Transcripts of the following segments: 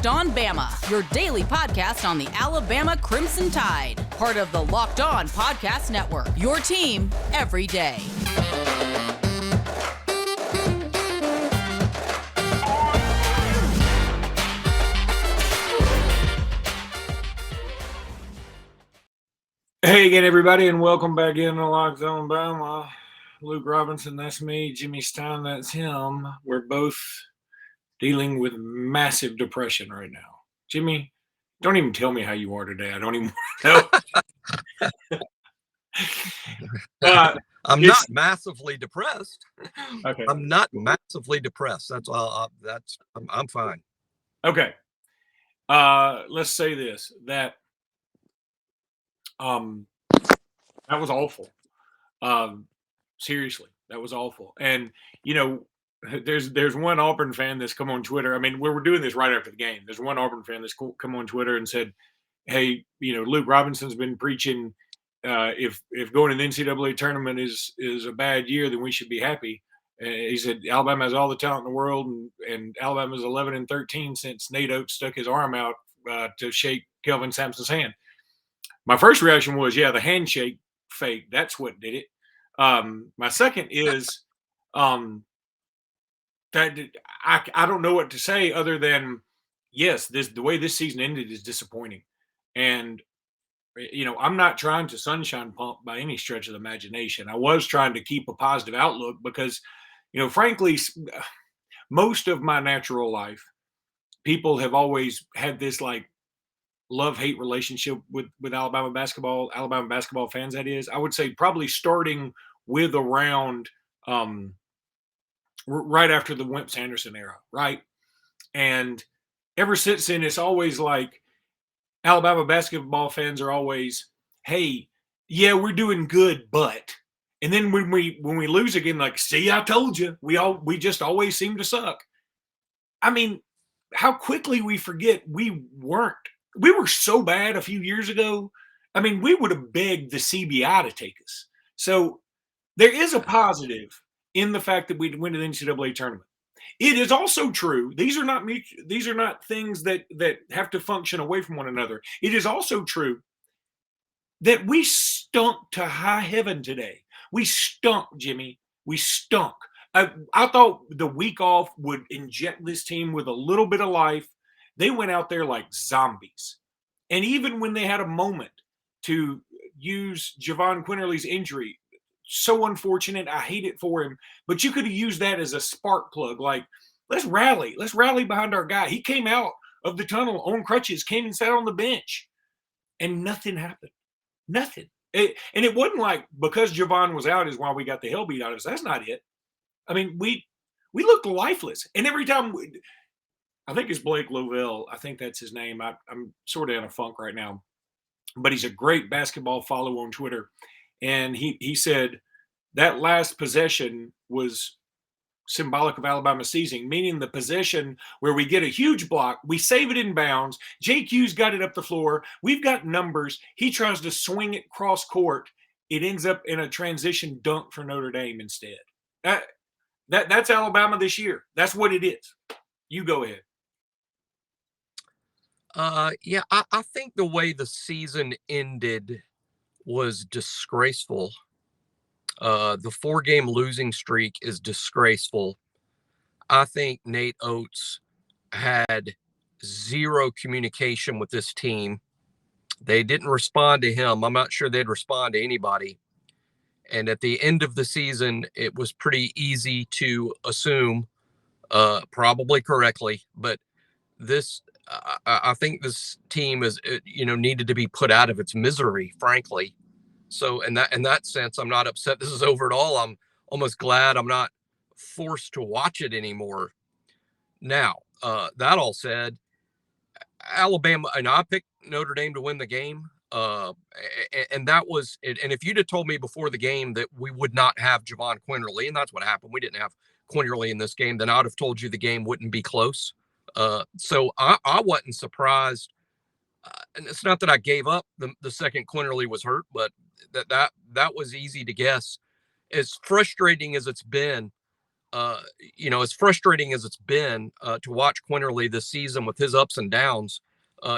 Locked On Bama, your daily podcast on the Alabama Crimson Tide. Part of the Locked On Podcast Network, your team every day. Hey again, everybody, and welcome back into Locked On Bama. Luke Robinson, that's me. Jimmy Stein, that's him. We're both dealing with massive depression right now. Jimmy, don't even tell me how you are today. I don't even know. I'm not massively depressed. Okay. I'm not massively depressed. That's all. I'm fine. Okay. Let's say this, that was awful. Seriously, that was awful. And you know, there's one Auburn fan that's come on Twitter. I mean, we're doing this right after the game. There's one Auburn fan that's come on Twitter and said, "Hey, you know, Luke Robinson's been preaching if going to the NCAA tournament is a bad year, then we should be happy." He said Alabama has all the talent in the world, and Alabama's 11-13 since Nate Oates stuck his arm out to shake Kelvin Sampson's hand. My first reaction was, yeah, the handshake fake. That's what did it. My second is that I don't know what to say other than, yes, the way this season ended is disappointing. And, you know, I'm not trying to sunshine pump by any stretch of the imagination. I was trying to keep a positive outlook because, you know, frankly, most of my natural life, people have always had this like love-hate relationship with Alabama basketball fans, that is. I would say probably starting with around right after the Wimp Sanderson era, right? And ever since then, it's always like Alabama basketball fans are always, hey, yeah, we're doing good, but. And then when we lose again, like, see, I told you, we just always seem to suck. I mean, how quickly we forget we weren't. We were so bad a few years ago. I mean, we would have begged the CBI to take us. So there is a positive in the fact that we went to the NCAA tournament. It is also true. These are not things that have to function away from one another. It is also true that we stunk to high heaven today. We stunk, Jimmy. We stunk. I thought the week off would inject this team with a little bit of life. They went out there like zombies. And even when they had a moment to use Javon Quinterly's injury, so unfortunate. I hate it for him. But you could have used that as a spark plug. Like, let's rally. Let's rally behind our guy. He came out of the tunnel on crutches, came and sat on the bench. And nothing happened. Nothing. And it wasn't like because Javon was out is why we got the hell beat out of us. That's not it. I mean, we looked lifeless. And every time I think it's Blake Lovell. I think that's his name. I'm sort of in a funk right now. But he's a great basketball follow on Twitter. And he said that last possession was symbolic of Alabama seizing, meaning the possession where we get a huge block, we save it in bounds, JQ's got it up the floor, we've got numbers, he tries to swing it cross court, it ends up in a transition dunk for Notre Dame instead. That's Alabama this year. That's what it is. You go ahead. Yeah, I think the way the season ended was disgraceful. The 4-game losing streak is disgraceful. I think Nate Oates had zero communication with this team. They didn't respond to him. I'm not sure they'd respond to anybody. And at the end of the season, it was pretty easy to assume, probably correctly, but I think this team needed to be put out of its misery, frankly. So in that sense, I'm not upset this is over at all. I'm almost glad I'm not forced to watch it anymore. Now, that all said, Alabama, and I picked Notre Dame to win the game. And that was it. And if you'd have told me before the game that we would not have Javon Quinterly, and that's what happened, we didn't have Quinterly in this game, then I'd have told you the game wouldn't be close. So I wasn't surprised. And it's not that I gave up the second Quinterly was hurt, but that was easy to guess. As frustrating as it's been, as frustrating as it's been to watch Quinterly this season with his ups and downs,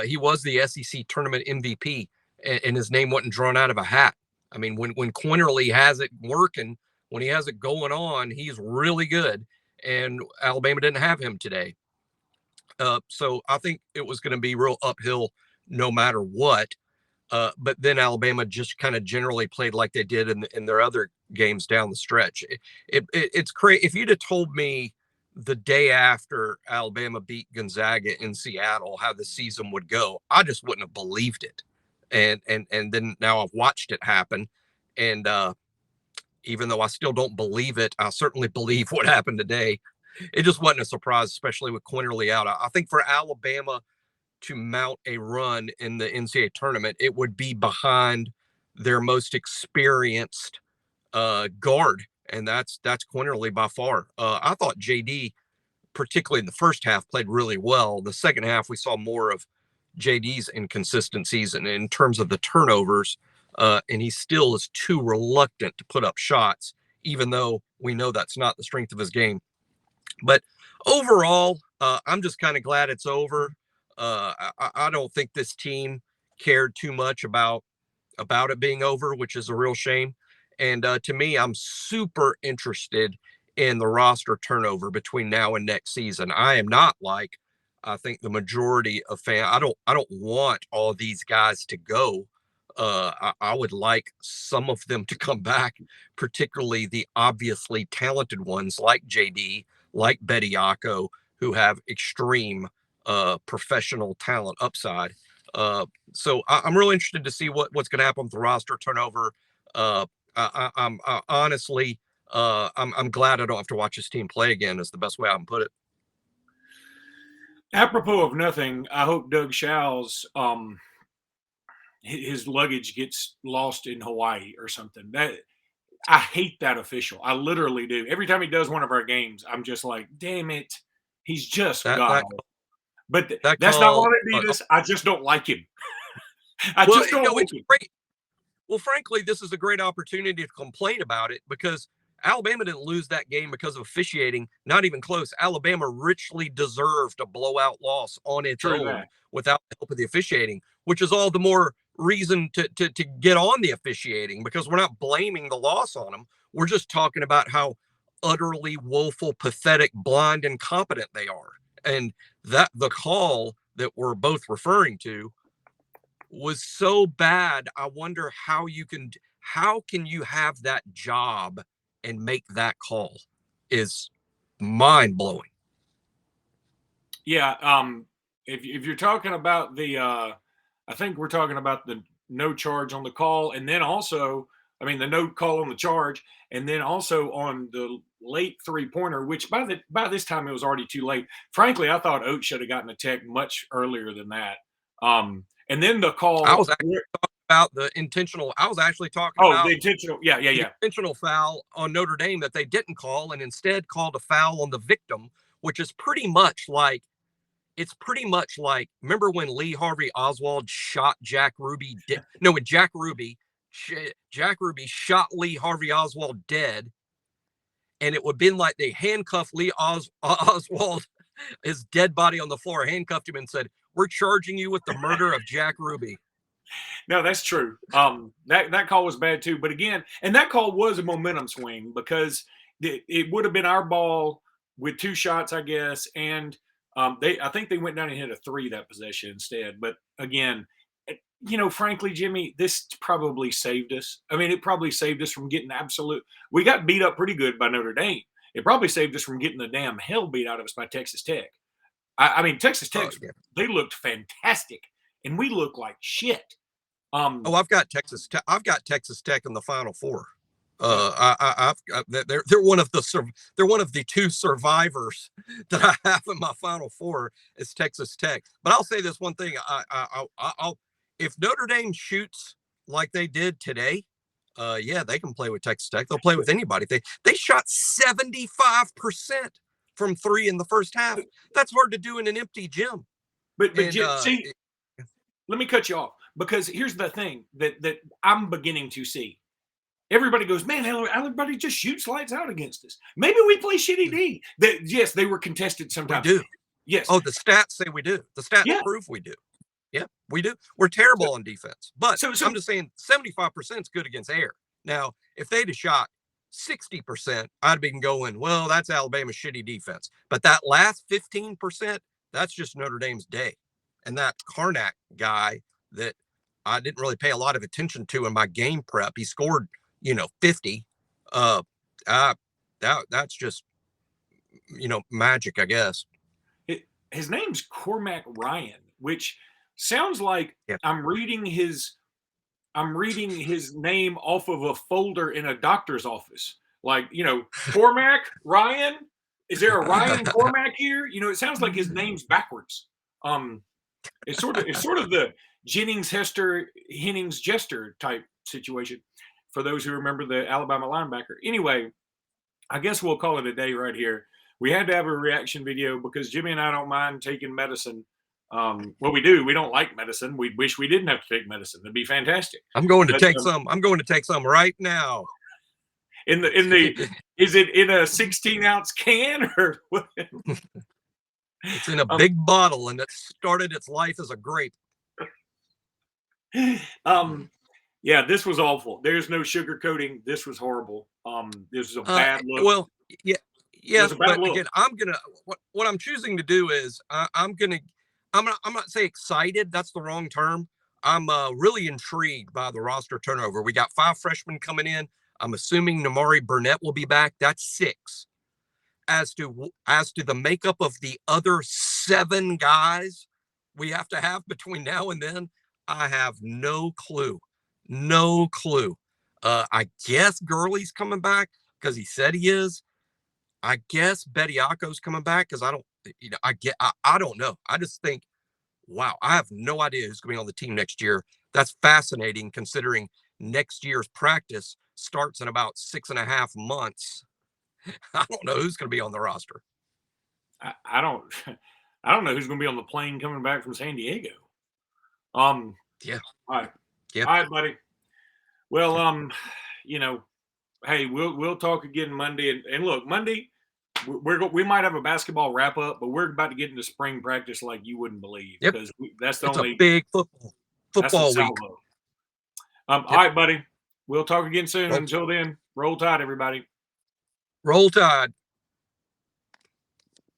he was the SEC tournament MVP, and his name wasn't drawn out of a hat. I mean, when Quinterly has it working, when he has it going on, he's really good. And Alabama didn't have him today. So I think it was going to be real uphill no matter what. But then Alabama just kind of generally played like they did in their other games down the stretch. It's crazy. If you'd have told me the day after Alabama beat Gonzaga in Seattle how the season would go, I just wouldn't have believed it. And then now I've watched it happen, and even though I still don't believe it, I certainly believe what happened today. It just wasn't a surprise, especially with Quinterly out. I think for Alabama to mount a run in the NCAA tournament, it would be behind their most experienced guard, and that's Quinterly by far. I thought JD, particularly in the first half, played really well. The second half, we saw more of JD's inconsistencies and in terms of the turnovers, and he still is too reluctant to put up shots, even though we know that's not the strength of his game. But overall, I'm just kind of glad it's over. I don't think this team cared too much about it being over, which is a real shame. And to me, I'm super interested in the roster turnover between now and next season. I am not like I think the majority of fans. I don't want all these guys to go. I would like some of them to come back, particularly the obviously talented ones like JD, like Bediako, who have extreme professional talent upside. So I'm really interested to see what's going to happen with the roster turnover. I'm honestly, I'm glad I don't have to watch this team play again. Is the best way I can put it. Apropos of nothing, I hope Doug Show's his luggage gets lost in Hawaii or something. That I hate that official. I literally do. Every time he does one of our games, I'm just like, damn it, he's just god. But that's not why they beat us. I just don't like him. I just don't like him. Great. Well, frankly, this is a great opportunity to complain about it because Alabama didn't lose that game because of officiating, not even close. Alabama richly deserved a blowout loss on its own without the help of the officiating, which is all the more reason to get on the officiating because we're not blaming the loss on them. We're just talking about how utterly woeful, pathetic, blind, incompetent they are. And that the call that we're both referring to was so bad. I wonder how can you have that job and make that call is mind blowing. Yeah. If you're talking about the, I think we're talking about the no charge on the call. And then also, I mean, the no call on the charge. And then also on the late 3-pointer, which by this time it was already too late. Frankly, I thought Oates should have gotten a tech much earlier than that. And then the call. I was actually talking about the intentional. I was actually talking about the intentional. Yeah. Intentional foul on Notre Dame that they didn't call and instead called a foul on the victim, which is pretty much like, remember when Lee Harvey Oswald shot Jack Ruby? When Jack Ruby shot Lee Harvey Oswald dead. And it would have been like they handcuffed Lee Oswald, his dead body on the floor, handcuffed him and said, "We're charging you with the murder of Jack Ruby." No, that's true. That call was bad too. But again, and that call was a momentum swing because it would have been our ball with 2 shots, I guess. And I think they went down and hit a 3 that possession instead. But again, frankly, Jimmy, this probably saved us. I mean, it probably saved us from getting we got beat up pretty good by Notre Dame. It probably saved us from getting the damn hell beat out of us by Texas Tech. I mean, Texas Tech, they looked fantastic, and we looked like shit. I've got Texas Tech in the Final Four. They're one of the 2 survivors that I have in my Final Four is Texas Tech. But I'll say this one thing: I'll if Notre Dame shoots like they did today, they can play with Texas Tech. They'll play with anybody. They shot 75% from 3 in the first half. That's hard to do in an empty gym. But see, let me cut you off because here's the thing that I'm beginning to see. everybody goes, man, everybody just shoots lights out against us. Maybe we play shitty D. Yes, they were contested We sometimes. do. Yes. Oh, the stats say we do. The stats Yeah. prove we do. Yeah, we do. We're terrible on defense. But So I'm just saying 75% is good against air. Now, if they'd have shot 60%, I'd been going, well, that's Alabama's shitty defense. But that last 15%, that's just Notre Dame's day. And that Karnak guy that I didn't really pay a lot of attention to in my game prep, he scored, 50. That's just, magic, I guess. His name's Cormac Ryan, which sounds like Yeah. I'm reading his name off of a folder in a doctor's office. Like, Cormac Ryan. Is there a Ryan Cormac here? It sounds like his name's backwards. It's sort of the Jennings Hester Hennings Jester type situation. For those who remember the Alabama linebacker. Anyway, I guess we'll call it a day right here. We had to have a reaction video because Jimmy and I don't mind taking medicine. Well, we do. We don't like medicine. We wish we didn't have to take medicine. It'd be fantastic. I'm going to take some. I'm going to take some right now. In the is it in a 16-ounce can or what? It's in a big bottle, and it started its life as a grape. Yeah, this was awful. There's no sugarcoating. This was horrible. This was a bad look. Well, yeah, but look. again, I'm gonna what I'm choosing to do is I'm not say excited. That's the wrong term. I'm really intrigued by the roster turnover. We got 5 freshmen coming in. I'm assuming Namari Burnett will be back. That's 6. As to the makeup of the other 7 guys we have to have between now and then, I have no clue. No clue. I guess Gurley's coming back because he said he is. I guess Bediako's coming back because I don't know. I just think, wow, I have no idea who's going to be on the team next year. That's fascinating considering next year's practice starts in about 6.5 months. I don't know who's going to be on the roster. I don't know who's going to be on the plane coming back from San Diego. Yeah. All right. Yeah. All right, buddy. Well, hey, we'll talk again Monday. And look, Monday, we might have a basketball wrap up, but we're about to get into spring practice like you wouldn't believe. Yep. Because it's a big football week. All right, buddy. We'll talk again soon. Until then, roll tide, everybody. Roll Tide.